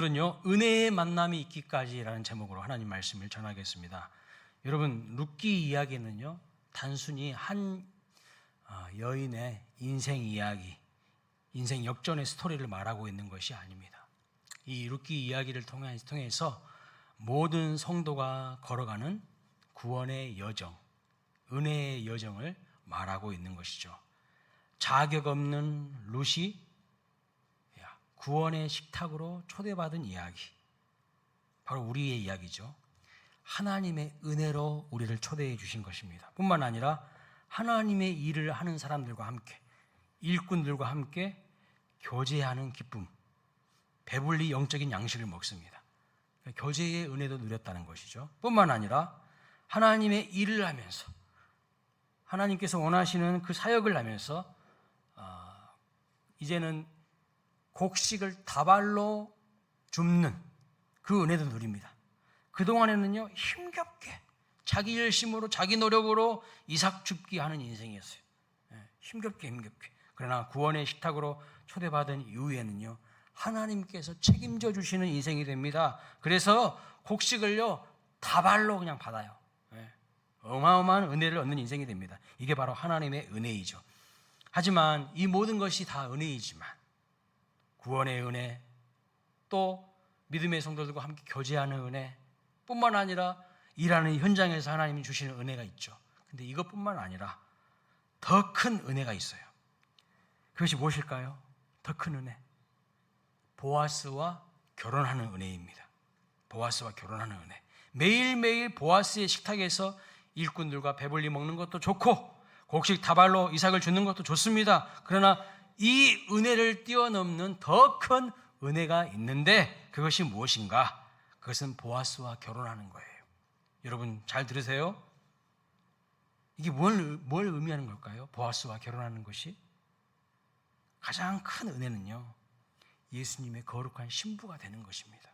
오늘은요, 은혜의 만남이 있기까지라는 제목으로 하나님 말씀을 전하겠습니다. 여러분, 룻기 이야기는요, 단순히 한 여인의 인생 이야기, 인생 역전의 스토리를 말하고 있는 것이 아닙니다. 이 룻기 이야기를 통해서 모든 성도가 걸어가는 구원의 여정, 은혜의 여정을 말하고 있는 것이죠. 자격 없는 룻이 구원의 식탁으로 초대받은 이야기, 바로 우리의 이야기죠. 하나님의 은혜로 우리를 초대해 주신 것입니다. 뿐만 아니라 하나님의 일을 하는 사람들과 함께, 일꾼들과 함께 교제하는 기쁨, 배불리 영적인 양식을 먹습니다. 교제의 은혜도 누렸다는 것이죠. 뿐만 아니라 하나님의 일을 하면서, 하나님께서 원하시는 그 사역을 하면서 이제는 곡식을 다발로 줍는 그 은혜도 누립니다. 그동안에는요, 힘겹게 자기 열심으로, 자기 노력으로 이삭 줍기 하는 인생이었어요. 힘겹게. 그러나 구원의 식탁으로 초대받은 이후에는요, 하나님께서 책임져 주시는 인생이 됩니다. 그래서 곡식을요, 다발로 그냥 받아요. 어마어마한 은혜를 얻는 인생이 됩니다. 이게 바로 하나님의 은혜이죠. 하지만 이 모든 것이 다 은혜이지만 구원의 은혜, 또 믿음의 성도들과 함께 교제하는 은혜 뿐만 아니라 일하는 현장에서 하나님이 주시는 은혜가 있죠. 근데 이것뿐만 아니라 더 큰 은혜가 있어요. 그것이 무엇일까요? 더 큰 은혜, 보아스와 결혼하는 은혜입니다. 보아스와 결혼하는 은혜. 매일매일 보아스의 식탁에서 일꾼들과 배불리 먹는 것도 좋고 곡식 다발로 이삭을 주는 것도 좋습니다. 그러나 이 은혜를 뛰어넘는 더 큰 은혜가 있는데 그것이 무엇인가? 그것은 보아스와 결혼하는 거예요. 여러분 잘 들으세요. 이게 뭘 의미하는 걸까요? 보아스와 결혼하는 것이? 가장 큰 은혜는요, 예수님의 거룩한 신부가 되는 것입니다.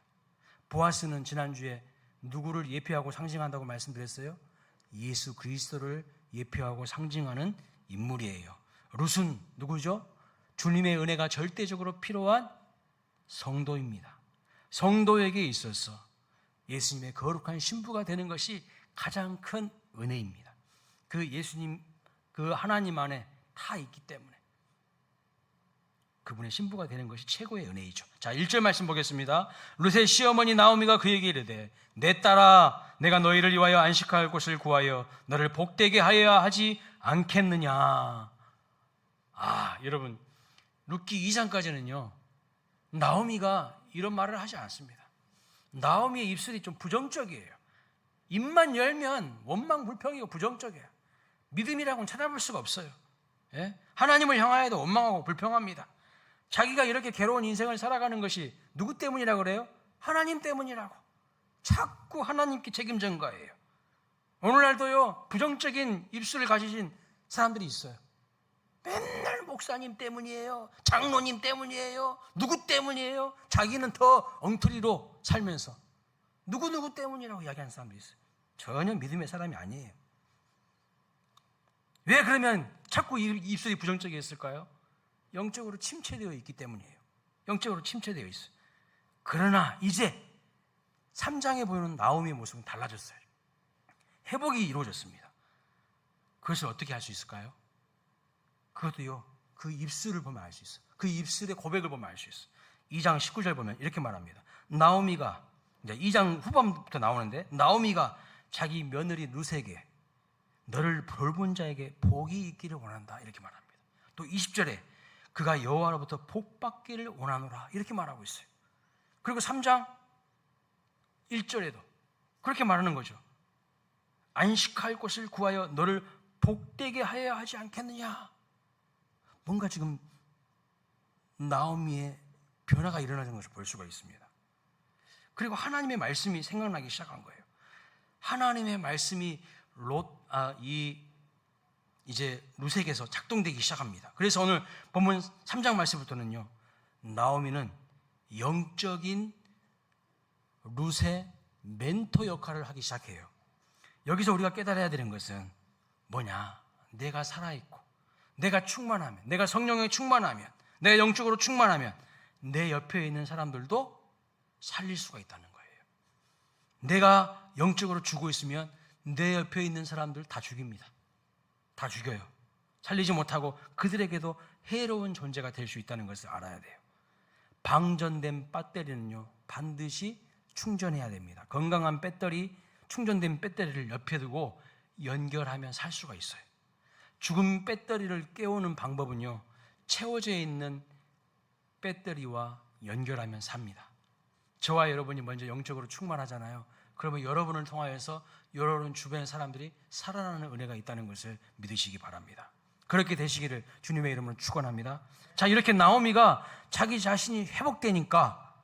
보아스는 지난주에 누구를 예표하고 상징한다고 말씀드렸어요? 예수 그리스도를 예표하고 상징하는 인물이에요. 룻은 누구죠? 주님의 은혜가 절대적으로 필요한 성도입니다. 성도에게 있어서 예수님의 거룩한 신부가 되는 것이 가장 큰 은혜입니다. 그 예수님, 그 하나님 안에 다 있기 때문에 그분의 신부가 되는 것이 최고의 은혜이죠. 자, 1절 말씀 보겠습니다. 룻의 시어머니 나오미가 그에게 이르되 내 딸아, 내가 너희를 위하여 안식할 곳을 구하여 너를 복되게 하여야 하지 않겠느냐. 여러분, 룻기 2장까지는요, 나오미가 이런 말을 하지 않습니다. 나오미의 입술이 좀 부정적이에요. 입만 열면 원망불평이고 부정적이에요. 믿음이라고는 찾아볼 수가 없어요. 하나님을 향하여도 원망하고 불평합니다. 자기가 이렇게 괴로운 인생을 살아가는 것이 누구 때문이라고 그래요? 하나님 때문이라고. 자꾸 하나님께 책임진 거예요. 오늘날도요, 부정적인 입술을 가지신 사람들이 있어요. 맨날 목사님 때문이에요, 장로님 때문이에요, 누구 때문이에요. 자기는 더 엉터리로 살면서 누구 때문이라고 이야기하는 사람들이 있어요. 전혀 믿음의 사람이 아니에요. 왜 그러면 자꾸 입술이 부정적이었을까요? 영적으로 침체되어 있기 때문이에요. 영적으로 침체되어 있어요. 그러나 이제 3장에 보이는 나오미의 모습은 달라졌어요. 회복이 이루어졌습니다. 그것을 어떻게 할 수 있을까요? 그것도요, 그 입술을 보면 알 수 있어요. 그 입술의 고백을 보면 알 수 있어요. 2장 19절 보면 이렇게 말합니다. 나오미가, 이제 2장 후반부터 나오는데, 나오미가 자기 며느리 룻에게 너를 돌본 자에게 복이 있기를 원한다, 이렇게 말합니다. 또 20절에 그가 여호와로부터 복 받기를 원하노라, 이렇게 말하고 있어요. 그리고 3장 1절에도 그렇게 말하는 거죠. 안식할 곳을 구하여 너를 복되게 하여야 하지 않겠느냐. 뭔가 지금 나오미의 변화가 일어나는 것을 볼 수가 있습니다. 그리고 하나님의 말씀이 생각나기 시작한 거예요. 하나님의 말씀이 이제 룻에게서 작동되기 시작합니다. 그래서 오늘 본문 3장 말씀부터는요, 나오미는 영적인 룻의 멘토 역할을 하기 시작해요. 여기서 우리가 깨달아야 되는 것은 뭐냐? 내가 살아있고, 내가 충만하면, 내가 성령에 충만하면, 내가 영적으로 충만하면 내 옆에 있는 사람들도 살릴 수가 있다는 거예요. 내가 영적으로 죽어 있으면 내 옆에 있는 사람들 다 죽입니다. 다 죽여요. 살리지 못하고 그들에게도 해로운 존재가 될 수 있다는 것을 알아야 돼요. 방전된 배터리는요, 반드시 충전해야 됩니다. 건강한 배터리, 충전된 배터리를 옆에 두고 연결하면 살 수가 있어요. 죽은 배터리를 깨우는 방법은요, 채워져 있는 배터리와 연결하면 삽니다. 저와 여러분이 먼저 영적으로 충만하잖아요. 그러면 여러분을 통하여서 여러분 주변의 사람들이 살아나는 은혜가 있다는 것을 믿으시기 바랍니다. 그렇게 되시기를 주님의 이름으로 축원합니다. 자, 이렇게 나오미가 자기 자신이 회복되니까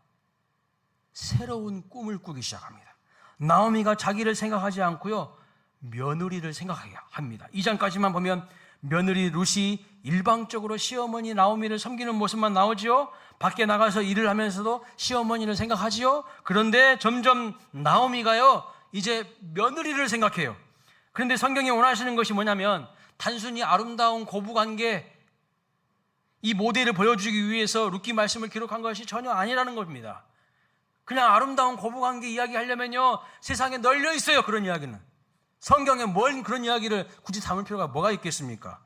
새로운 꿈을 꾸기 시작합니다. 나오미가 자기를 생각하지 않고요, 며느리를 생각하게 합니다. 2장까지만 보면 며느리 룻이 일방적으로 시어머니 나오미를 섬기는 모습만 나오지요. 밖에 나가서 일을 하면서도 시어머니를 생각하지요. 그런데 점점 나오미가요, 이제 며느리를 생각해요. 그런데 성경이 원하시는 것이 뭐냐면 단순히 아름다운 고부관계, 이 모델을 보여주기 위해서 룻기 말씀을 기록한 것이 전혀 아니라는 겁니다. 그냥 아름다운 고부관계 이야기하려면요, 세상에 널려 있어요. 그런 이야기는. 성경에 뭘 그런 이야기를 굳이 담을 필요가 뭐가 있겠습니까?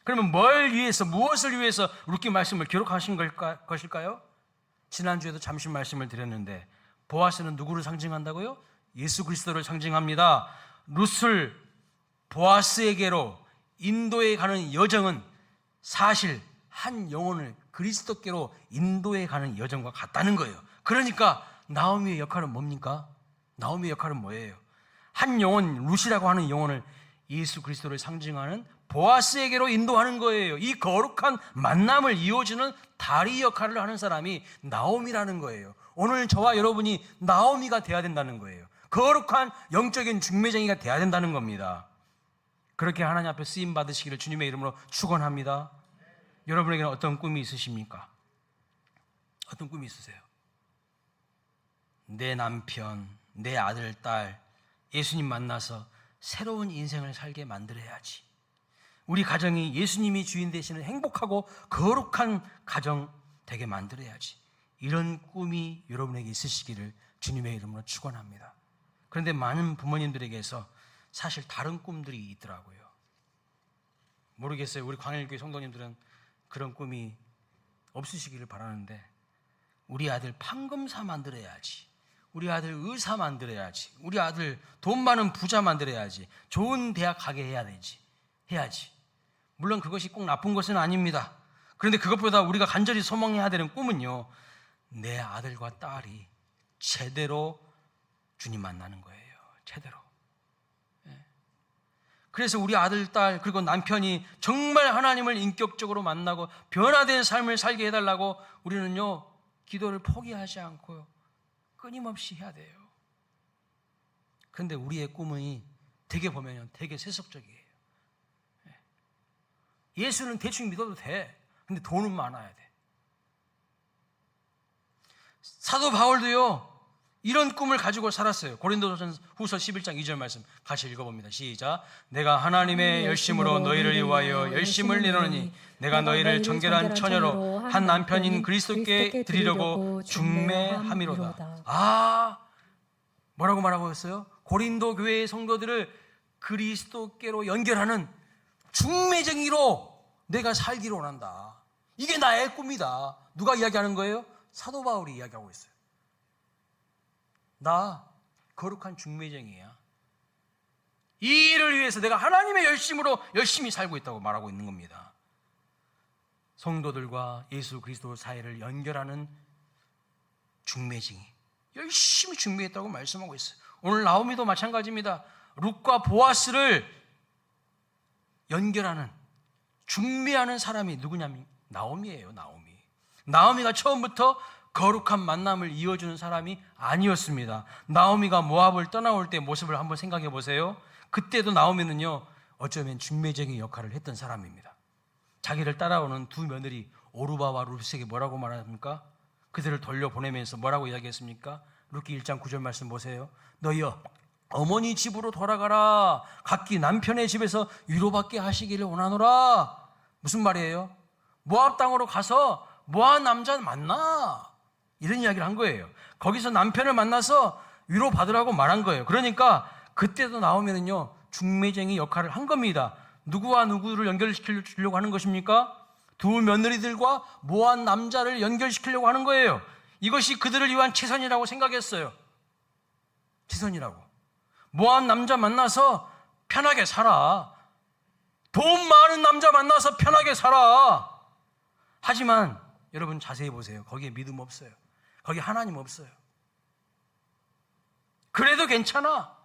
그러면 뭘 위해서, 무엇을 위해서 룻기 말씀을 기록하신 것일까요? 지난주에도 잠시 말씀을 드렸는데 보아스는 누구를 상징한다고요? 예수 그리스도를 상징합니다. 룻을 보아스에게로 인도에 가는 여정은 사실 한 영혼을 그리스도께로 인도에 가는 여정과 같다는 거예요. 그러니까 나오미의 역할은 뭡니까? 나오미의 역할은 뭐예요? 한 영혼, 룻이라고 하는 영혼을 예수 그리스도를 상징하는 보아스에게로 인도하는 거예요. 이 거룩한 만남을 이어주는 다리 역할을 하는 사람이 나오미라는 거예요. 오늘 저와 여러분이 나오미가 돼야 된다는 거예요. 거룩한 영적인 중매쟁이가 돼야 된다는 겁니다. 그렇게 하나님 앞에 쓰임 받으시기를 주님의 이름으로 축원합니다. 여러분에게는 어떤 꿈이 있으십니까? 어떤 꿈이 있으세요? 내 남편, 내 아들, 딸 예수님 만나서 새로운 인생을 살게 만들어야지. 우리 가정이 예수님이 주인 되시는 행복하고 거룩한 가정 되게 만들어야지. 이런 꿈이 여러분에게 있으시기를 주님의 이름으로 축원합니다. 그런데 많은 부모님들에게서 사실 다른 꿈들이 있더라고요. 모르겠어요. 우리 광일교회 성도님들은 그런 꿈이 없으시기를 바라는데, 우리 아들 판검사 만들어야지, 우리 아들 의사 만들어야지, 우리 아들 돈 많은 부자 만들어야지, 좋은 대학 가게 해야지. 물론 그것이 꼭 나쁜 것은 아닙니다. 그런데 그것보다 우리가 간절히 소망해야 되는 꿈은요, 내 아들과 딸이 제대로 주님 만나는 거예요. 제대로. 그래서 우리 아들, 딸, 그리고 남편이 정말 하나님을 인격적으로 만나고 변화된 삶을 살게 해달라고 우리는요, 기도를 포기하지 않고요, 끊임없이 해야 돼요. 그런데 우리의 꿈이 되게 보면 되게 세속적이에요. 예수는 대충 믿어도 돼. 근데 돈은 많아야 돼. 사도 바울도요, 이런 꿈을 가지고 살았어요. 고린도전서 11장 2절 말씀 같이 읽어봅니다. 시작. 내가 하나님의 열심으로 너희를 위하여 열심을 내노니 내가 너희를 정결한 처녀로 한 남편인 그리스도께 드리려고 중매함이로다. 뭐라고 말하고 있어요? 고린도 교회의 성도들을 그리스도께로 연결하는 중매쟁이로 내가 살기를 원한다. 이게 나의 꿈이다. 누가 이야기하는 거예요? 사도 바울이 이야기하고 있어요. 나 거룩한 중매쟁이야. 이 일을 위해서 내가 하나님의 열심으로 열심히 살고 있다고 말하고 있는 겁니다. 성도들과 예수 그리스도 사이를 연결하는 중매쟁이, 열심히 중매했다고 말씀하고 있어요. 오늘 나오미도 마찬가지입니다. 룻과 보아스를 연결하는, 중매하는 사람이 누구냐면 나오미예요. 나오미가 처음부터 거룩한 만남을 이어주는 사람이 아니었습니다. 나오미가 모압을 떠나올 때 모습을 한번 생각해 보세요. 그때도 나오미는요, 어쩌면 중매쟁이 역할을 했던 사람입니다. 자기를 따라오는 두 며느리 오르바와 룻에게 뭐라고 말합니까? 그들을 돌려보내면서 뭐라고 이야기했습니까? 룻기 1장 9절 말씀 보세요. 너희여 어머니 집으로 돌아가라. 각기 남편의 집에서 위로받게 하시기를 원하노라. 무슨 말이에요? 모압 땅으로 가서 모압 남자 만나. 이런 이야기를 한 거예요. 거기서 남편을 만나서 위로받으라고 말한 거예요. 그러니까 그때도 나오면은요, 중매쟁이 역할을 한 겁니다. 누구와 누구를 연결시키려고 하는 것입니까? 두 며느리들과 모한 남자를 연결시키려고 하는 거예요. 이것이 그들을 위한 최선이라고 생각했어요. 최선이라고. 모한 남자 만나서 편하게 살아. 돈 많은 남자 만나서 편하게 살아. 하지만 여러분 자세히 보세요. 거기에 믿음 없어요. 거기에 하나님 없어요. 그래도 괜찮아.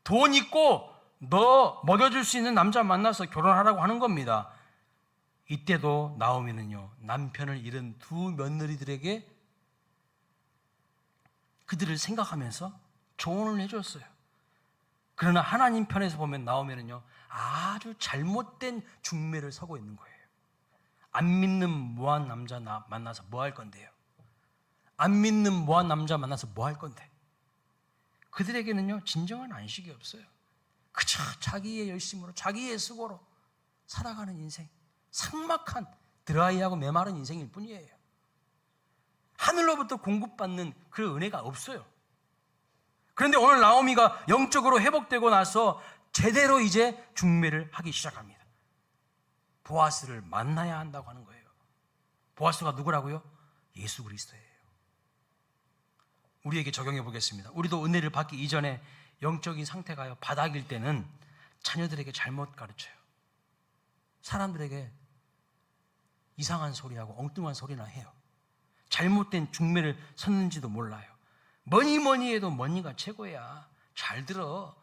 돈 있고 너 먹여줄 수 있는 남자 만나서 결혼하라고 하는 겁니다. 이때도 나오미는요, 남편을 잃은 두 며느리들에게 그들을 생각하면서 조언을 해줬어요. 그러나 하나님 편에서 보면 나오면은요, 아주 잘못된 중매를 서고 있는 거예요. 안 믿는 모한 남자 만나서 뭐 할 건데요? 안 믿는 모한 남자 만나서 뭐 할 건데? 그들에게는요, 진정한 안식이 없어요. 그저 자기의 열심으로, 자기의 수고로 살아가는 인생, 삭막한 드라이하고 메마른 인생일 뿐이에요. 하늘로부터 공급받는 그 은혜가 없어요. 그런데 오늘 나오미가 영적으로 회복되고 나서 제대로 이제 중매를 하기 시작합니다. 보아스를 만나야 한다고 하는 거예요. 보아스가 누구라고요? 예수 그리스도예요. 우리에게 적용해 보겠습니다. 우리도 은혜를 받기 이전에 영적인 상태가요, 바닥일 때는 자녀들에게 잘못 가르쳐요. 사람들에게 이상한 소리하고 엉뚱한 소리나 해요. 잘못된 중매를 섰는지도 몰라요. 뭐니 해도 뭐니가 최고야. 잘 들어.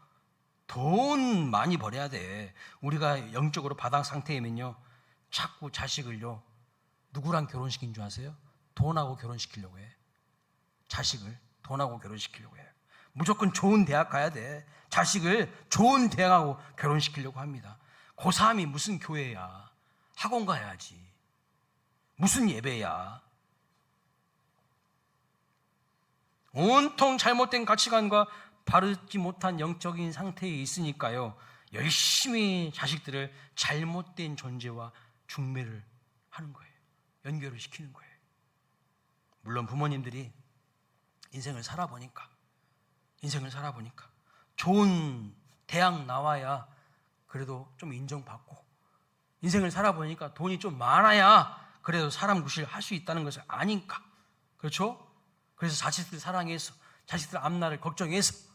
돈 많이 벌어야 돼. 우리가 영적으로 바닥 상태이면요, 자꾸 자식을요, 누구랑 결혼시킨 줄 아세요? 돈하고 결혼시키려고 해. 자식을 돈하고 결혼시키려고 해요. 무조건 좋은 대학 가야 돼. 자식을 좋은 대학하고 결혼시키려고 합니다. 고3이 무슨 교회야. 학원 가야지. 무슨 예배야. 온통 잘못된 가치관과 바르지 못한 영적인 상태에 있으니까요, 열심히 자식들을 잘못된 존재와 중매를 하는 거예요. 연결을 시키는 거예요. 물론 부모님들이 인생을 살아보니까 좋은 대학 나와야 그래도 좀 인정받고, 인생을 살아보니까 돈이 좀 많아야 그래도 사람 구실 할 수 있다는 것을 아니까, 그렇죠? 그래서 자식들 사랑해서, 자식들 앞날을 걱정해서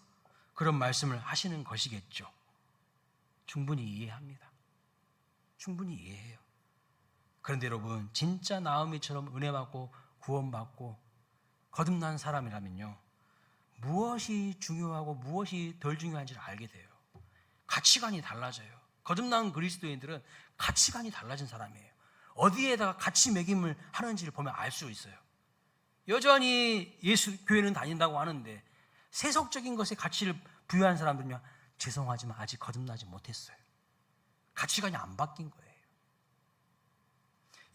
그런 말씀을 하시는 것이겠죠. 충분히 이해합니다. 충분히 이해해요. 그런데 여러분, 진짜 나오미처럼 은혜받고 구원받고 거듭난 사람이라면요, 무엇이 중요하고 무엇이 덜 중요한지를 알게 돼요. 가치관이 달라져요. 거듭난 그리스도인들은 가치관이 달라진 사람이에요. 어디에다가 가치 매김을 하는지를 보면 알 수 있어요. 여전히 예수 교회는 다닌다고 하는데 세속적인 것에 가치를 부여한 사람들은요, 죄송하지만 아직 거듭나지 못했어요. 가치관이 안 바뀐 거예요.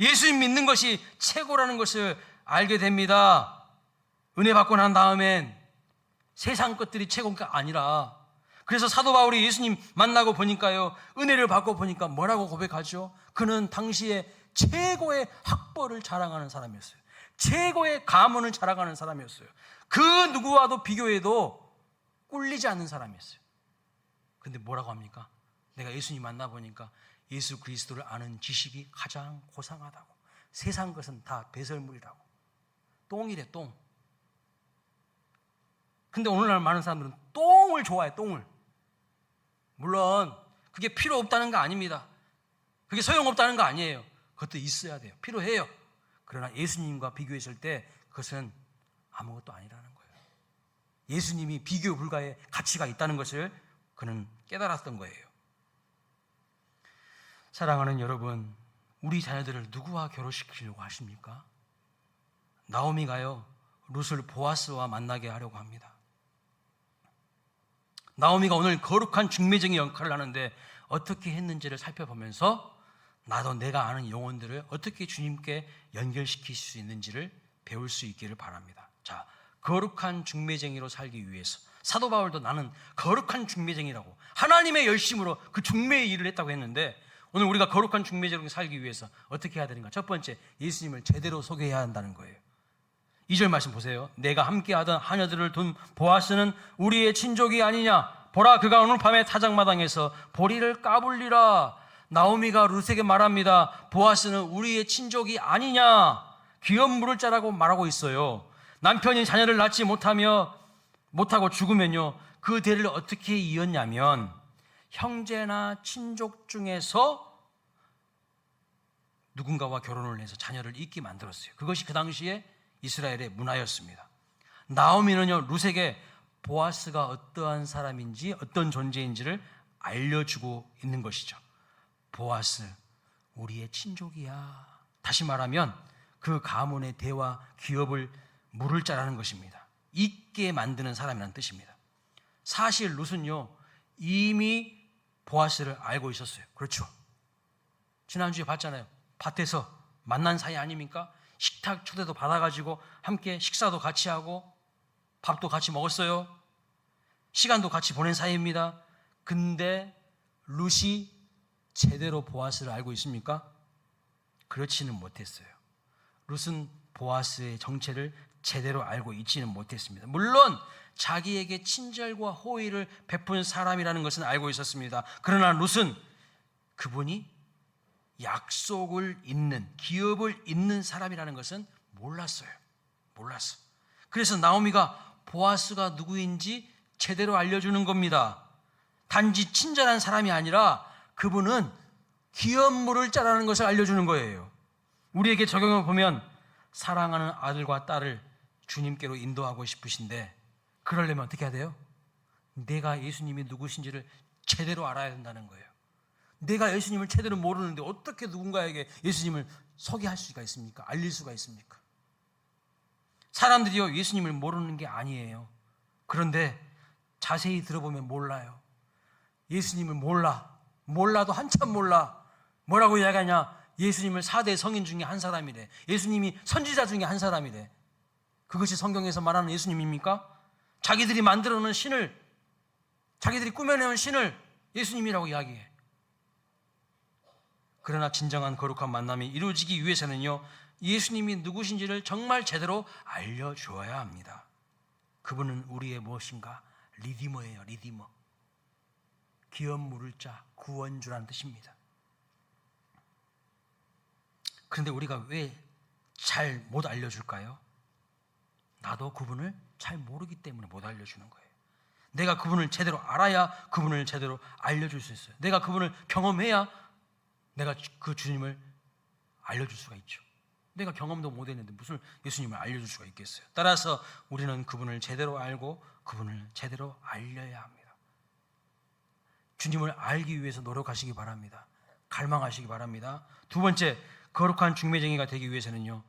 예수님 믿는 것이 최고라는 것을 알게 됩니다. 은혜 받고 난 다음엔 세상 것들이 최고가 아니라, 그래서 사도 바울이 예수님 만나고 보니까요, 은혜를 받고 보니까 뭐라고 고백하죠? 그는 당시에 최고의 학벌을 자랑하는 사람이었어요. 최고의 가문을 자랑하는 사람이었어요. 그 누구와도 비교해도 꿀리지 않는 사람이었어요. 근데 뭐라고 합니까? 내가 예수님 만나보니까 예수 그리스도를 아는 지식이 가장 고상하다고. 세상 것은 다 배설물이라고. 똥이래, 똥. 근데 오늘날 많은 사람들은 똥을 좋아해, 똥을. 물론 그게 필요 없다는 거 아닙니다. 그게 소용없다는 거 아니에요. 그것도 있어야 돼요. 필요해요. 그러나 예수님과 비교했을 때 그것은 아무것도 아니라는 거예요. 예수님이 비교 불가의 가치가 있다는 것을 그는 깨달았던 거예요. 사랑하는 여러분, 우리 자녀들을 누구와 결혼시키려고 하십니까? 나오미가요, 룻을 보아스와 만나게 하려고 합니다. 나오미가 오늘 거룩한 중매쟁이 역할을 하는데 어떻게 했는지를 살펴보면서 나도 내가 아는 영혼들을 어떻게 주님께 연결시킬 수 있는지를 배울 수 있기를 바랍니다. 자, 거룩한 중매쟁이로 살기 위해서 사도 바울도 나는 거룩한 중매쟁이라고 하나님의 열심으로 그 중매의 일을 했다고 했는데, 오늘 우리가 거룩한 중매쟁이로 살기 위해서 어떻게 해야 되는가? 첫 번째, 예수님을 제대로 소개해야 한다는 거예요. 2절 말씀 보세요. 내가 함께하던 하녀들을 둔 보아스는 우리의 친족이 아니냐? 보라, 그가 오늘 밤에 타작마당에서 보리를 까불리라. 나오미가 룻에게 말합니다. 보아스는 우리의 친족이 아니냐? 귀염 물을 자라고 말하고 있어요. 남편이 자녀를 낳지 못하고 죽으면요, 그 대를 어떻게 이었냐면 형제나 친족 중에서 누군가와 결혼을 해서 자녀를 잇게 만들었어요. 그것이 그 당시에 이스라엘의 문화였습니다. 나오미는요, 룻에게 보아스가 어떠한 사람인지 어떤 존재인지를 알려주고 있는 것이죠. 보아스, 우리의 친족이야. 다시 말하면 그 가문의 대와 기업을 물을 자라는 것입니다. 있게 만드는 사람이라는 뜻입니다. 사실 룻은요, 이미 보아스를 알고 있었어요. 그렇죠? 지난주에 봤잖아요. 밭에서 만난 사이 아닙니까? 식탁 초대도 받아가지고 함께 식사도 같이 하고 밥도 같이 먹었어요. 시간도 같이 보낸 사이입니다. 근데 룻이 제대로 보아스를 알고 있습니까? 그렇지는 못했어요. 룻은 보아스의 정체를 제대로 알고 있지는 못했습니다. 물론 자기에게 친절과 호의를 베푼 사람이라는 것은 알고 있었습니다. 그러나 룻은 그분이 약속을 잇는, 기업을 잇는 사람이라는 것은 몰랐어요. 몰랐어. 그래서 나오미가 보아스가 누구인지 제대로 알려주는 겁니다. 단지 친절한 사람이 아니라 그분은 기업 물을 자라는 것을 알려주는 거예요. 우리에게 적용해 보면 사랑하는 아들과 딸을 주님께로 인도하고 싶으신데 그러려면 어떻게 해야 돼요? 내가 예수님이 누구신지를 제대로 알아야 된다는 거예요. 내가 예수님을 제대로 모르는데 어떻게 누군가에게 예수님을 소개할 수가 있습니까? 알릴 수가 있습니까? 사람들이요, 예수님을 모르는 게 아니에요. 그런데 자세히 들어보면 몰라요. 예수님을 몰라도 한참 몰라. 뭐라고 이야기하냐? 예수님을 4대 성인 중에 한 사람이래. 예수님이 선지자 중에 한 사람이래. 그것이 성경에서 말하는 예수님입니까? 자기들이 만들어놓은 신을, 자기들이 꾸며내는 신을 예수님이라고 이야기해. 그러나 진정한 거룩한 만남이 이루어지기 위해서는요, 예수님이 누구신지를 정말 제대로 알려주어야 합니다. 그분은 우리의 무엇인가? 리디머예요. 리디머. 기업 물을 자, 구원주라는 뜻입니다. 그런데 우리가 왜 잘 못 알려줄까요? 나도 그분을 잘 모르기 때문에 못 알려주는 거예요. 내가 그분을 제대로 알아야 그분을 제대로 알려줄 수 있어요. 내가 그분을 경험해야 내가 그 주님을 알려줄 수가 있죠. 내가 경험도 못했는데 무슨 예수님을 알려줄 수가 있겠어요. 따라서 우리는 그분을 제대로 알고 그분을 제대로 알려야 합니다. 주님을 알기 위해서 노력하시기 바랍니다. 갈망하시기 바랍니다. 두 번째, 거룩한 중매쟁이가 되기 위해서는요,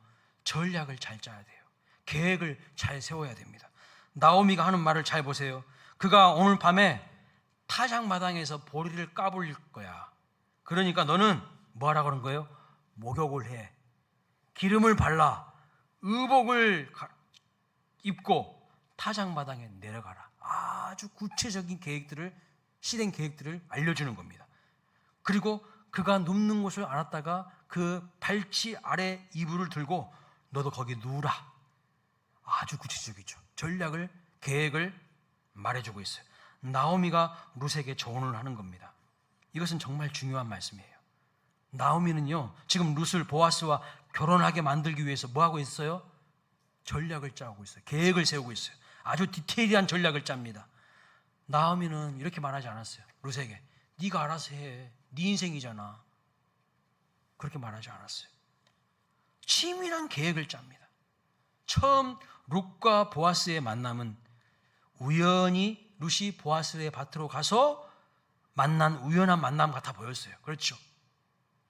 전략을 잘 짜야 돼요. 계획을 잘 세워야 됩니다. 나오미가 하는 말을 잘 보세요. 그가 오늘 밤에 타작마당에서 보리를 까불릴 거야. 그러니까 너는 뭐하라고 그런 거예요? 목욕을 해. 기름을 발라. 의복을 입고 타작마당에 내려가라. 아주 구체적인 계획들을, 실행 계획들을 알려주는 겁니다. 그리고 그가 눕는 곳을 알았다가 그 발치 아래 이불을 들고 너도 거기 누우라. 아주 구체적이죠. 전략을, 계획을 말해주고 있어요. 나오미가 룻에게 조언을 하는 겁니다. 이것은 정말 중요한 말씀이에요. 나오미는요, 지금 룻을 보아스와 결혼하게 만들기 위해서 뭐하고 있어요? 전략을 짜고 있어요. 계획을 세우고 있어요. 아주 디테일한 전략을 짭니다. 나오미는 이렇게 말하지 않았어요. 룻에게 네가 알아서 해. 네 인생이잖아. 그렇게 말하지 않았어요. 치밀한 계획을 짭니다. 처음 룻과 보아스의 만남은 우연히 룻이 보아스의 밭으로 가서 만난 우연한 만남 같아 보였어요. 그렇죠?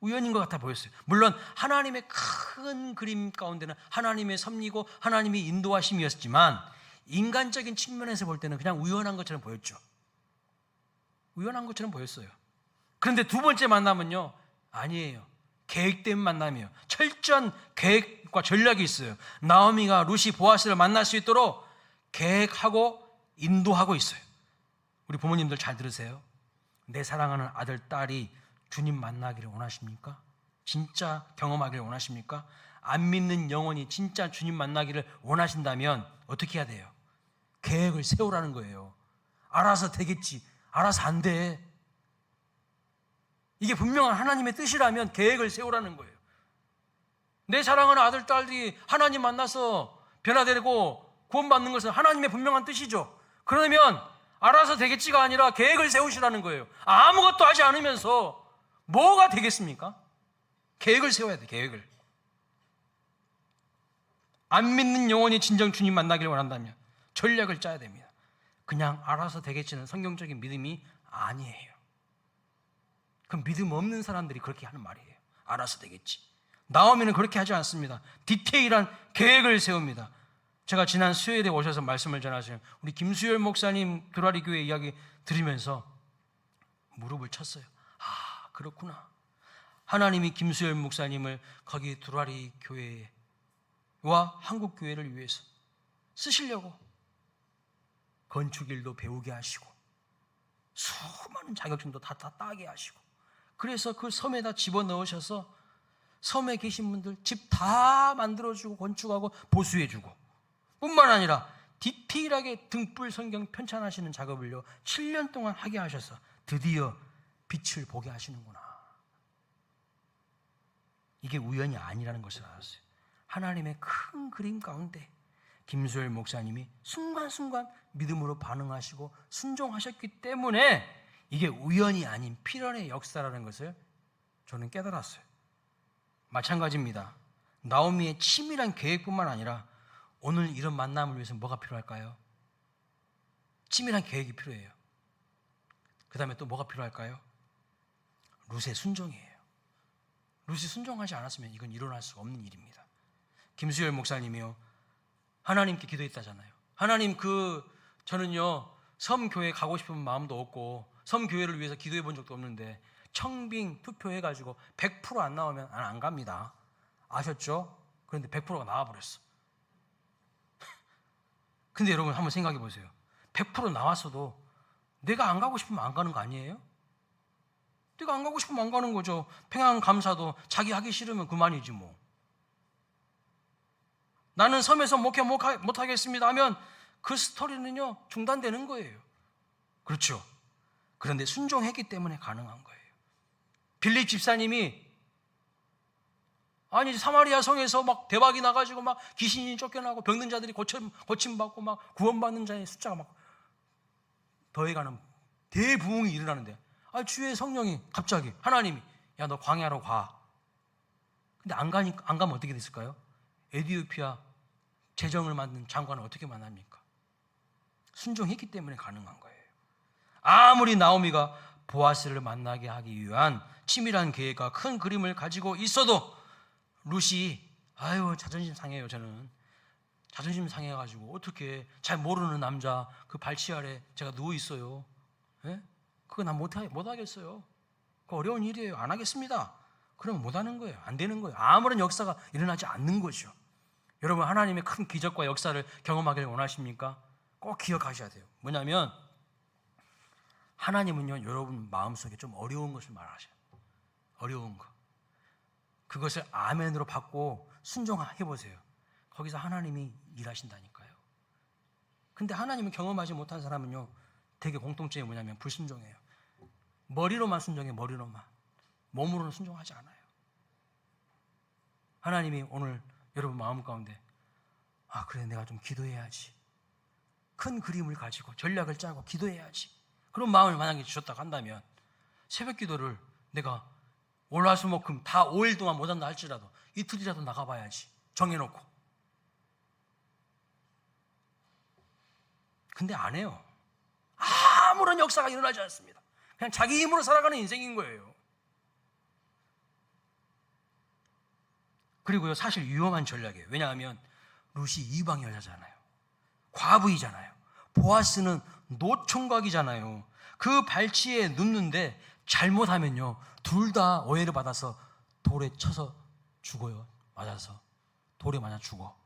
우연인 것 같아 보였어요. 물론 하나님의 큰 그림 가운데는 하나님의 섭리고 하나님의 인도하심이었지만 인간적인 측면에서 볼 때는 그냥 우연한 것처럼 보였죠. 우연한 것처럼 보였어요. 그런데 두 번째 만남은요, 아니에요. 계획된 만남이에요. 철저한 계획과 전략이 있어요. 나오미가 룻이 보아스를 만날 수 있도록 계획하고 인도하고 있어요. 우리 부모님들 잘 들으세요. 내 사랑하는 아들, 딸이 주님 만나기를 원하십니까? 진짜 경험하기를 원하십니까? 안 믿는 영혼이 진짜 주님 만나기를 원하신다면 어떻게 해야 돼요? 계획을 세우라는 거예요. 알아서 되겠지. 알아서 안 돼. 이게 분명한 하나님의 뜻이라면 계획을 세우라는 거예요. 내 사랑하는 아들, 딸이 하나님 만나서 변화되고 구원받는 것은 하나님의 분명한 뜻이죠. 그러면 알아서 되겠지가 아니라 계획을 세우시라는 거예요. 아무것도 하지 않으면서 뭐가 되겠습니까? 계획을 세워야 돼, 계획을. 안 믿는 영혼이 진정 주님 만나기를 원한다면 전략을 짜야 됩니다. 그냥 알아서 되겠지는 성경적인 믿음이 아니에요. 그 믿음 없는 사람들이 그렇게 하는 말이에요. 알아서 되겠지. 나오미는 그렇게 하지 않습니다. 디테일한 계획을 세웁니다. 제가 지난 수요일에 오셔서 말씀을 전하신 우리 김수열 목사님 두라리 교회 이야기 들으면서 무릎을 쳤어요. 아, 그렇구나. 하나님이 김수열 목사님을 거기 두라리 교회와 한국 교회를 위해서 쓰시려고 건축일도 배우게 하시고 수많은 자격증도 다 따게 하시고 그래서 그 섬에다 집어넣으셔서 섬에 계신 분들 집 다 만들어주고 건축하고 보수해주고 뿐만 아니라 디테일하게 등불 성경 편찬하시는 작업을요 7년 동안 하게 하셔서 드디어 빛을 보게 하시는구나. 이게 우연이 아니라는 것을 알았어요. 하나님의 큰 그림 가운데 김수열 목사님이 순간순간 믿음으로 반응하시고 순종하셨기 때문에 이게 우연이 아닌 필연의 역사라는 것을 저는 깨달았어요. 마찬가지입니다. 나오미의 치밀한 계획뿐만 아니라 오늘 이런 만남을 위해서 뭐가 필요할까요? 치밀한 계획이 필요해요. 그 다음에 또 뭐가 필요할까요? 룻의 순종이에요. 룻이 순종하지 않았으면 이건 일어날 수 없는 일입니다. 김수열 목사님이요 하나님께 기도했다잖아요. 하나님 저는요 섬교회 가고 싶은 마음도 없고 섬교회를 위해서 기도해 본 적도 없는데 청빙 투표해가지고 100% 안 나오면 안 갑니다. 아셨죠? 그런데 100%가 나와버렸어. 근데 여러분 한번 생각해 보세요. 100% 나왔어도 내가 안 가고 싶으면 안 가는 거 아니에요? 내가 안 가고 싶으면 안 가는 거죠. 평안감사도 자기 하기 싫으면 그만이지 뭐. 나는 섬에서 목회 못하겠습니다 하면 그 스토리는요 중단되는 거예요. 그렇죠. 그런데 순종했기 때문에 가능한 거예요. 빌립 집사님이 아니 사마리아 성에서 막 대박이 나가지고 막 귀신이 쫓겨나고 병든 자들이 고침받고 막 구원받는 자의 숫자가 막 더해가는 대부흥이 일어나는데 주의 성령이 갑자기 하나님이 야 너 광야로 가. 근데 안 가면 어떻게 됐을까요? 에티오피아 재정을 만든 장관을 어떻게 만납니까? 순종했기 때문에 가능한 거예요. 아무리 나오미가 보아스를 만나게 하기 위한 치밀한 계획과 큰 그림을 가지고 있어도 룻이 자존심 상해요. 저는 자존심 상해가지고 어떻게 잘 모르는 남자 그 발치 아래 제가 누워 있어요. 예? 그거 난 못하겠어요. 그거 어려운 일이에요. 안 하겠습니다. 그러면 못하는 거예요. 안 되는 거예요. 아무런 역사가 일어나지 않는 거죠. 여러분 하나님의 큰 기적과 역사를 경험하기를 원하십니까? 꼭 기억하셔야 돼요. 뭐냐면 하나님은요 여러분 마음속에 좀 어려운 것을 말하셔요. 어려운 거. 그것을 아멘으로 받고 순종해보세요. 거기서 하나님이 일하신다니까요. 근데 하나님을 경험하지 못한 사람은요 되게 공통점이 뭐냐면 불순종해요. 머리로만 순종해. 머리로만. 몸으로는 순종하지 않아요. 하나님이 오늘 여러분 마음 가운데 그래 내가 좀 기도해야지. 큰 그림을 가지고 전략을 짜고 기도해야지. 그런 마음을 만약에 주셨다고 한다면 새벽 기도를 내가 월화수목금 다 5일 동안 못한다 할지라도 이틀이라도 나가봐야지. 정해놓고. 근데 안 해요. 아무런 역사가 일어나지 않습니다. 그냥 자기 힘으로 살아가는 인생인 거예요. 그리고요 사실 위험한 전략이에요. 왜냐하면 룻이 이방 여자잖아요. 과부이잖아요. 보아스는 노총각이잖아요. 그 발치에 눕는데 잘못하면요 둘 다 오해를 받아서 돌에 쳐서 죽어요. 맞아서 돌에 맞아 죽어.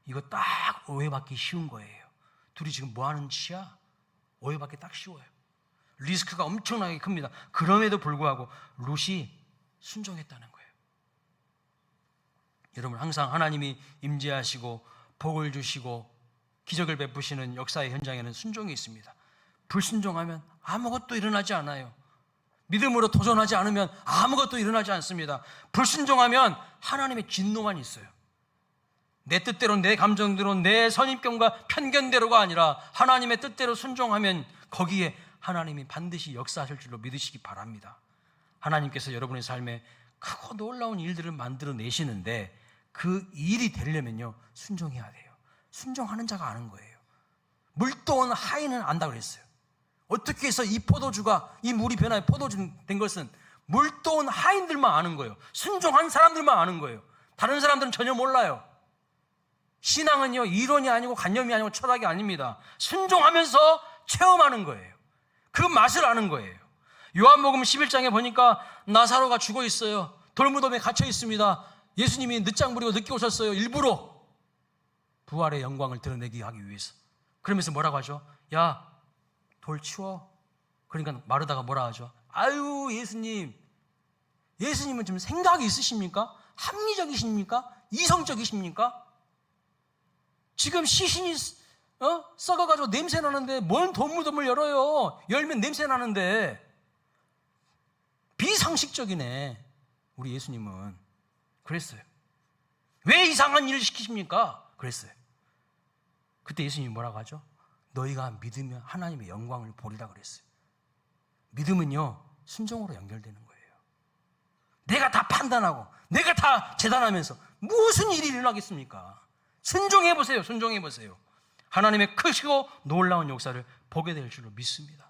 이거 딱 오해받기 쉬운 거예요. 둘이 지금 뭐 하는 짓이야? 오해받기 딱 쉬워요. 리스크가 엄청나게 큽니다. 그럼에도 불구하고 룻이 순종했다는 거예요. 여러분, 항상 하나님이 임재하시고 복을 주시고 기적을 베푸시는 역사의 현장에는 순종이 있습니다. 불순종하면 아무것도 일어나지 않아요. 믿음으로 도전하지 않으면 아무것도 일어나지 않습니다. 불순종하면 하나님의 진노만 있어요. 내 뜻대로, 내 감정대로, 내 선입견과 편견대로가 아니라 하나님의 뜻대로 순종하면 거기에 하나님이 반드시 역사하실 줄로 믿으시기 바랍니다. 하나님께서 여러분의 삶에 크고 놀라운 일들을 만들어 내시는데 그 일이 되려면요, 순종해야 돼요. 순종하는 자가 아는 거예요. 물도온 하인은 안다 그랬어요. 어떻게 해서 이 포도주가, 이 물이 변화해 포도주 된 것은 물도온 하인들만 아는 거예요. 순종한 사람들만 아는 거예요. 다른 사람들은 전혀 몰라요. 신앙은요, 이론이 아니고 관념이 아니고 철학이 아닙니다. 순종하면서 체험하는 거예요. 그 맛을 아는 거예요. 요한복음 11장에 보니까 나사로가 죽어 있어요. 돌무덤에 갇혀 있습니다. 예수님이 늦장 부리고 늦게 오셨어요. 일부러 부활의 영광을 드러내기 하기 위해서. 그러면서 뭐라고 하죠? 야, 돌 치워. 그러니까 마르다가 뭐라 하죠? 아유, 예수님은 좀 생각이 있으십니까? 합리적이십니까? 이성적이십니까? 지금 시신이 썩어가지고 냄새 나는데 뭔 돌무덤을 열어요? 열면 냄새 나는데. 비상식적이네, 우리 예수님은. 그랬어요. 왜 이상한 일을 시키십니까? 그랬어요. 그때 예수님이 뭐라고 하죠? 너희가 믿으면 하나님의 영광을 보리라 그랬어요. 믿음은요, 순종으로 연결되는 거예요. 내가 다 판단하고 내가 다 재단하면서 무슨 일이 일어나겠습니까? 순종해보세요. 순종해보세요. 하나님의 크시고 놀라운 역사를 보게 될 줄로 믿습니다.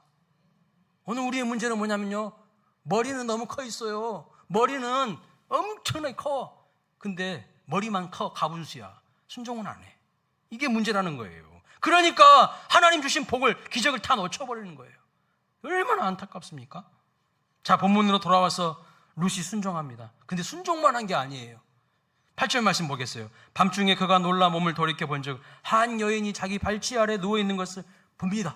오늘 우리의 문제는 뭐냐면요, 머리는 너무 커 있어요. 머리는 엄청나게 커. 근데 머리만 커, 가분수야. 순종은 안 해. 이게 문제라는 거예요. 그러니까 하나님 주신 복을, 기적을 다 놓쳐버리는 거예요. 얼마나 안타깝습니까? 자, 본문으로 돌아와서 룻이 순종합니다. 근데 순종만 한 게 아니에요. 8절 말씀 보겠어요. 밤중에 그가 놀라 몸을 돌이켜 본즉 한 여인이 자기 발치 아래 누워있는 것을 봅니다.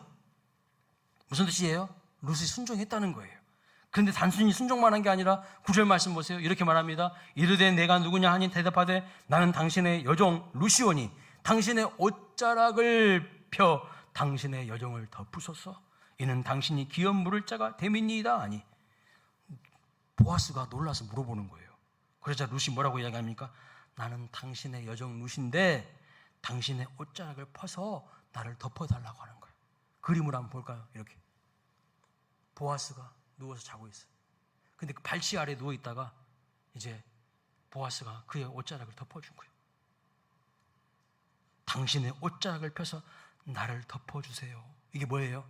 무슨 뜻이에요? 룻이 순종했다는 거예요. 그런데 단순히 순종만 한 게 아니라 9절 말씀 보세요. 이렇게 말합니다. 이르되 내가 누구냐 하니 대답하되 나는 당신의 여종 룻이오니 당신의 옷자락을 펴 당신의 여종을 덮으소서. 이는 당신이 기업 물을 자가 됨이니이다 하니. 보아스가 놀라서 물어보는 거예요. 그러자 룻이 뭐라고 이야기합니까? 나는 당신의 여종 룻인데 당신의 옷자락을 퍼서 나를 덮어달라고 하는 거예요. 그림을 한번 볼까요? 이렇게 보아스가 누워서 자고 있어요. 근데 그 발치 아래 누워있다가 이제 보아스가 그의 옷자락을 덮어준 거예요. 당신의 옷자락을 펴서 나를 덮어주세요. 이게 뭐예요?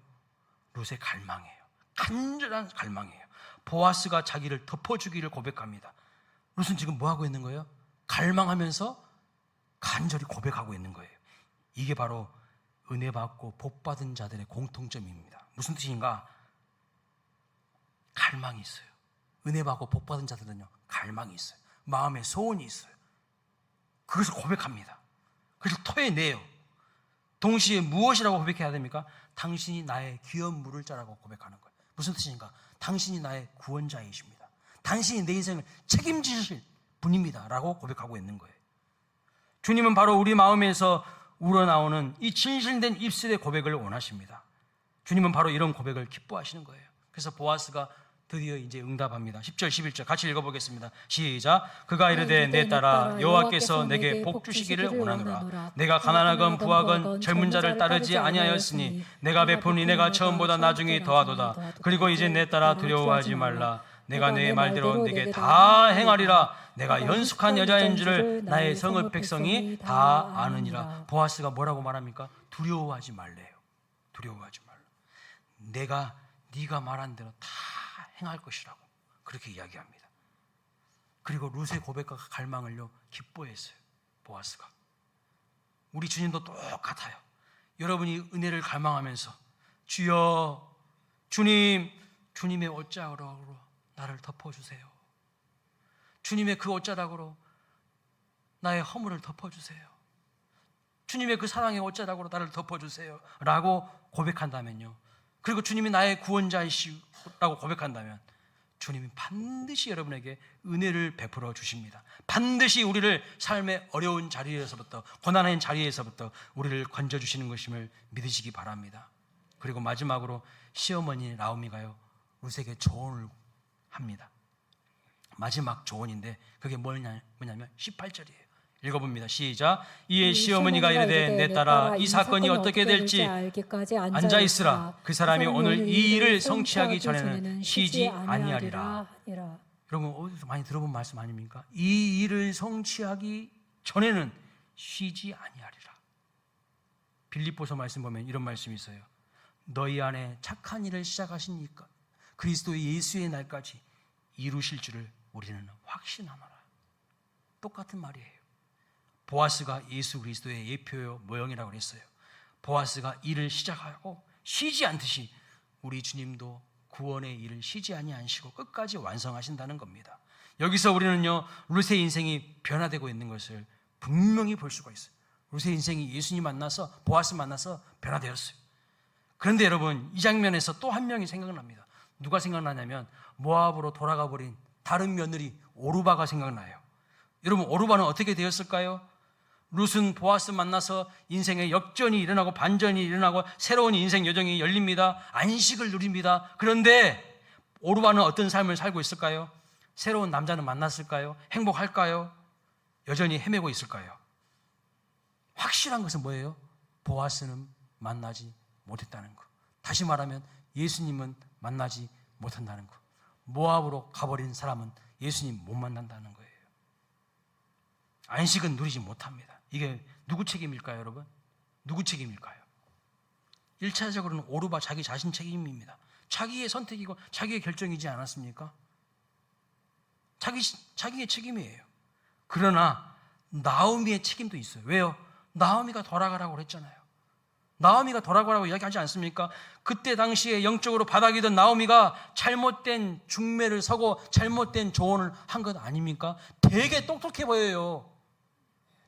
룻의 갈망이에요. 간절한 갈망이에요. 보아스가 자기를 덮어주기를 고백합니다. 룻은 지금 뭐하고 있는 거예요? 갈망하면서 간절히 고백하고 있는 거예요. 이게 바로 은혜 받고 복 받은 자들의 공통점입니다. 무슨 뜻인가? 갈망이 있어요. 은혜 받고 복 받은 자들은요, 갈망이 있어요. 마음에 소원이 있어요. 그것을 고백합니다. 그것을 토해내요. 동시에 무엇이라고 고백해야 됩니까? 당신이 나의 기업 물을 자라고 고백하는 거예요. 무슨 뜻인가? 당신이 나의 구원자이십니다. 당신이 내 인생을 책임지실 분입니다 라고 고백하고 있는 거예요. 주님은 바로 우리 마음에서 우러나오는 이 진실된 입술의 고백을 원하십니다. 주님은 바로 이런 고백을 기뻐하시는 거예요. 그래서 보아스가 드디어 이제 응답합니다. 10절 11절 같이 읽어보겠습니다. 시작. 그가 이르되 내 딸아 여호와께서 내게 복 주시기를 원하노라. 내가 가난하건 부하건 젊은 자를 따르지 아니하였으니 내가 베푼 은혜가 처음보다 나중에 더하도다. 그리고 이제 내 딸아 두려워하지 말라. 내가 내 말대로 네게 다 행하리라. 내가 연숙한 여자인 줄을 나의 성읍 백성이 다 아느니라. 보아스가 뭐라고 말합니까? 두려워하지 말래요. 두려워하지 말라. 내가 네가 말한 대로 다 행할 것이라고 그렇게 이야기합니다. 그리고 룻의 고백과 갈망을요 기뻐했어요. 보아스가. 우리 주님도 똑같아요. 여러분이 은혜를 갈망하면서 주여 주님의 옷자락으로 나를 덮어주세요. 주님의 그 옷자락으로 나의 허물을 덮어주세요. 주님의 그 사랑의 옷자락으로 나를 덮어주세요 라고 고백한다면요, 그리고 주님이 나의 구원자이시라고 고백한다면 주님이 반드시 여러분에게 은혜를 베풀어 주십니다. 반드시 우리를 삶의 어려운 자리에서부터, 고난의 자리에서부터 우리를 건져주시는 것임을 믿으시기 바랍니다. 그리고 마지막으로 시어머니 나오미가요, 룻에게 조언을 합니다. 마지막 조언인데 그게 뭐냐면 18절이에요. 읽어봅니다. 시작. 이에 시어머니가 이르되 내 딸아, 이 사건이 어떻게 될지 앉아있으라. 그 사람이 오늘 이 일을 성취하기 전에는 쉬지 아니하리라. 여러분 어디서 많이 들어본 말씀 아닙니까? 이 일을 성취하기 전에는 쉬지 아니하리라. 빌립보서 말씀 보면 이런 말씀이 있어요. 너희 안에 착한 일을 시작하시니까 그리스도의 예수의 날까지 이루실 줄을 우리는 확신하노라. 똑같은 말이에요. 보아스가 예수 그리스도의 예표요 모형이라고 그랬어요. 보아스가 일을 시작하고 쉬지 않듯이 우리 주님도 구원의 일을 쉬지 아니하시고 끝까지 완성하신다는 겁니다. 여기서 우리는요, 룻의 인생이 변화되고 있는 것을 분명히 볼 수가 있어요. 룻의 인생이 예수님 만나서, 보아스 만나서 변화되었어요. 그런데 여러분, 이 장면에서 또 한 명이 생각납니다. 누가 생각나냐면 모압으로 돌아가 버린 다른 며느리 오르바가 생각나요. 여러분, 오르바는 어떻게 되었을까요? 룻은 보아스 만나서 인생의 역전이 일어나고 반전이 일어나고 새로운 인생 여정이 열립니다. 안식을 누립니다. 그런데 오르바는 어떤 삶을 살고 있을까요? 새로운 남자는 만났을까요? 행복할까요? 여전히 헤매고 있을까요? 확실한 것은 뭐예요? 보아스는 만나지 못했다는 것. 다시 말하면 예수님은 만나지 못한다는 것. 모압으로 가버린 사람은 예수님 못 만난다는 거예요. 안식은 누리지 못합니다. 이게 누구 책임일까요, 여러분? 누구 책임일까요? 1차적으로는 오르바 자기 자신 책임입니다. 자기의 선택이고 자기의 결정이지 않았습니까? 자기의 책임이에요. 그러나 나오미의 책임도 있어요. 왜요? 나오미가 돌아가라고 그랬잖아요. 나오미가 돌아가라고 이야기하지 않습니까? 그때 당시에 영적으로 바닥이던 나오미가 잘못된 중매를 서고 잘못된 조언을 한 것 아닙니까? 되게 똑똑해 보여요.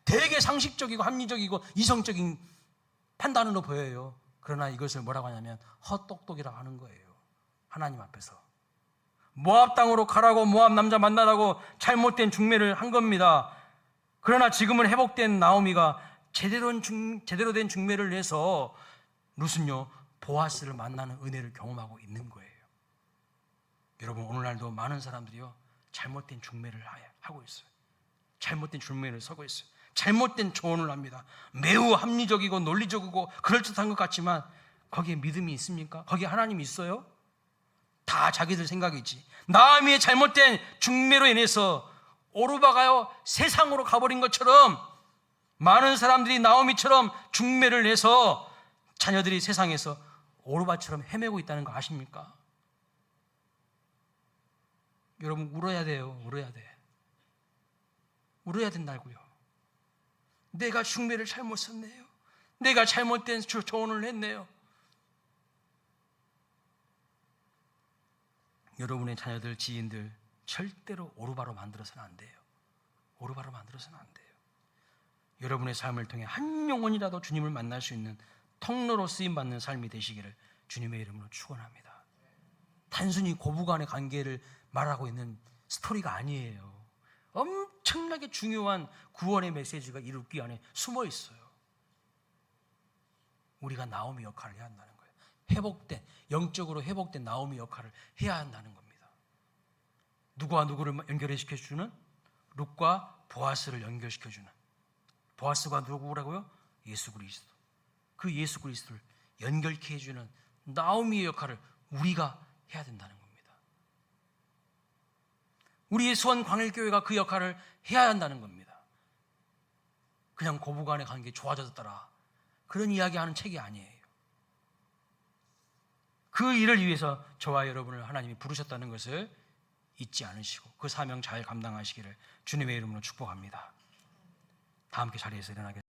되게 상식적이고 합리적이고 이성적인 판단으로 보여요. 그러나 이것을 뭐라고 하냐면 헛똑똑이라고 하는 거예요. 하나님 앞에서. 모압 땅으로 가라고, 모압 남자 만나라고 잘못된 중매를 한 겁니다. 그러나 지금은 회복된 나오미가 제대로 된 중매를 해서 룻은요, 보아스를 만나는 은혜를 경험하고 있는 거예요. 여러분, 오늘날도 많은 사람들이요, 잘못된 중매를 하고 있어요. 잘못된 중매를 서고 있어요. 잘못된 조언을 합니다. 매우 합리적이고 논리적이고 그럴듯한 것 같지만 거기에 믿음이 있습니까? 거기에 하나님이 있어요? 다 자기들 생각이지. 나오미의 잘못된 중매로 인해서 오르바가요, 세상으로 가버린 것처럼 많은 사람들이 나오미처럼 중매를 해서 자녀들이 세상에서 오르바처럼 헤매고 있다는 거 아십니까? 여러분, 울어야 돼요. 울어야 돼. 울어야 된다고요. 내가 중매를 잘못 썼네요. 내가 잘못된 조언을 했네요. 여러분의 자녀들, 지인들 절대로 오르바로 만들어서는 안 돼요. 오르바로 만들어서는 안 돼요. 여러분의 삶을 통해 한 영혼이라도 주님을 만날 수 있는 통로로 쓰임받는 삶이 되시기를 주님의 이름으로 축원합니다. 단순히 고부간의 관계를 말하고 있는 스토리가 아니에요. 엄청나게 중요한 구원의 메시지가 이 룻기 안에 숨어 있어요. 우리가 나오미 역할을 해야 한다는 거예요. 영적으로 회복된 나오미 역할을 해야 한다는 겁니다. 누구와 누구를 연결시켜주는? 룻과 보아스를 연결시켜주는. 보아스가 누구라고요? 예수 그리스도. 그 예수 그리스도를 연결케 해주는 나오미의 역할을 우리가 해야 된다는 겁니다. 우리의 수원광일교회가 그 역할을 해야 한다는 겁니다. 그냥 고부간의 관계 좋아졌더라, 그런 이야기하는 책이 아니에요. 그 일을 위해서 저와 여러분을 하나님이 부르셨다는 것을 잊지 않으시고 그 사명 잘 감당하시기를 주님의 이름으로 축복합니다. 다 함께 자리에서 일어나겠습니다.